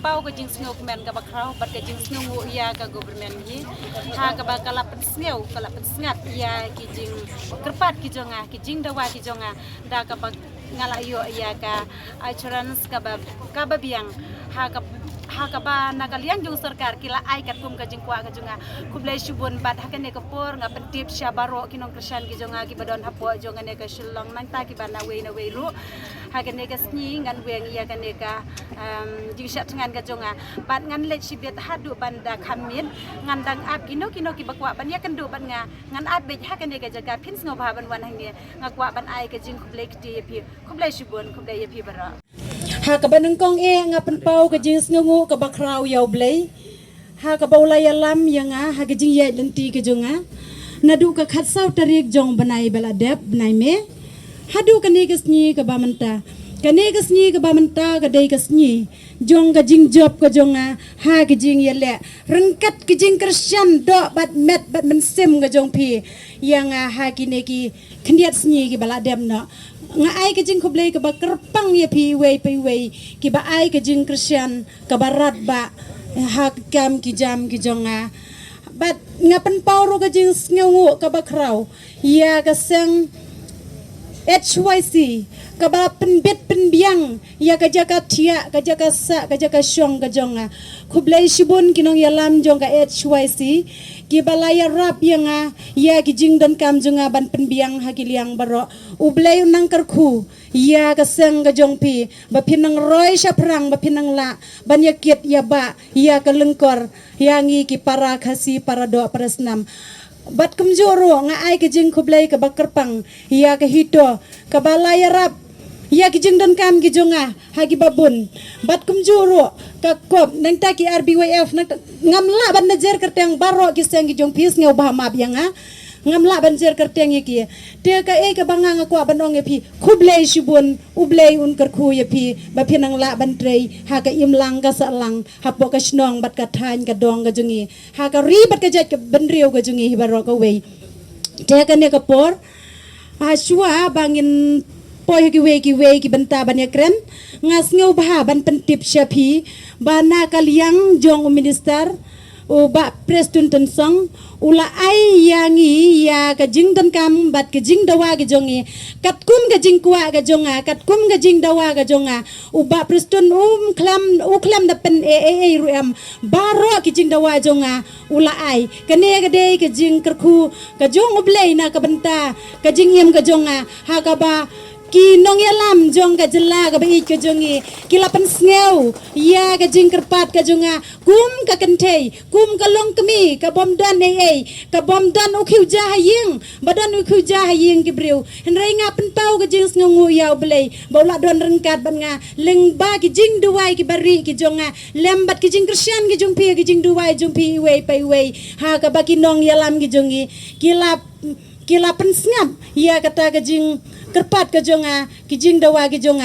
pau ke jing sngo kemen ka bakrau bat ke jing sngo ya ka government hi ha ka bakala pensneu kala pensngat ya ki jing kerpat ki jonga ki jing dawa ki jonga da ka bak ngala yo ya ka insurance ka ba biang ha ka ba nakalian jung sarkar kila ai kat kum ka jing kwa ka jonga Khublei subun bat ha ne ka por nga pentip sya baro kinong krisyan ki jonga ki badon hapo jonga ne ka shillong nang ta ki bana we ru ha ne ka sni ngan weng ya ka ne ka jing sya ngan ka jonga bat ngan le sibet hadu banda khamit ngan dang ap kino ki bakwa ban ya kan du ban nga ngan ap be ha ne ka jaga pins ngo ba ban wan hang ne ngakwa ban ai ka jing Khublei ki pi Khublei subun Khublei pi bara ha ka banang kong ngapan pau ka jing sngu ka bakrau yaw blei ha ka baulay alam yanga ha ka jing yai lenti ka jonga nadu ka khatsau tarik jong banai bala dep banai me hadu ka ne ka sni ka bamanta ka dei ka sni jong ka jing job ka jonga ha ka jing yele rengkat ka jing krisyan do bat met bat mensem ka jong pi yanga ha ki ne ki khndiat sni ki bala dep no nga ai ka jing Khublei ka ba kerpang ya pi wei ki ba ai ka jing krisyan ka barat ba hak kam ki jam ki jonga bat ngapan pauro ka jing sngu ka bakrau ya ka seng HYC ka ba penbet penbiang ya ka jaka tia ka jaka sa ka jaka syong ka jonga Khublei subun kinong yalam jong ka HYC ki balaya rap yanga ya ki jing dan kam jonga ban penbiang hakiliang baro ublei nang karkhu ya ka seng ka jong pi ba pinang roy sya prang ba pinang la ban yakit ya ba ya ka lengkor yangi ki para khasi para do para senam bat kumjoro nga ai ka jing Khublei ka bakerpang ya ka hito ka balaya rap ya ki jing dan kam ki jonga hagi babun bat kumjoro ka kop nang ta ki RBYF nang ngamla ban najer kerteng baro ki seng ki jong pis ngau ba map yanga ngamla ban jer kerteng ki te ka ka banga nga kwa banong pi Khublei subun ublei un kerkhu ya pi ba pinang la ban trei ha ka imlang ka salang ha po ka snong bat ka thain ka dong ka jungi ha ka ri bat ka jet ka ban riu ka jungi baro ka wei te ka ne ka por ha shua bangin poi ki wei ki benta ban ya kren ngas ngau ba ban pentip syapi bana kaliang jong minister o ba preston tensong ula ai yangi ya ka jing dan kam bat ka jing dawa ka jongi kat kum ka jing kwa ka jonga kat kum ka jing dawa ka jonga u ba preston klam da pen ruam baro ki jing dawa jonga ula ai ka ne ka dei ka jing kerku ka jong ublei na ka benta ka jing yem ka jonga ha ka ba ki nong yalam jong ka jela ka bai ka jongi kilapan sneu ya ka jing kerpat ka jonga kum ka kentei kum ka long kemi ka bom dan ka bom dan ukhiu ja haying badan ukhiu ja haying ki breu henrai nga pen pau ka jing sngu ya blei bola don rengkat ban nga leng ba ki jing duwai ki bari ki jonga lembat ki jing krisyan ki jong pi ki jing duwai jong pi wei pai wei ha ka ba ki nong yalam ki jongi kilapan snap ya kata ka jing kerpat ka jonga ki jing dawa ki jonga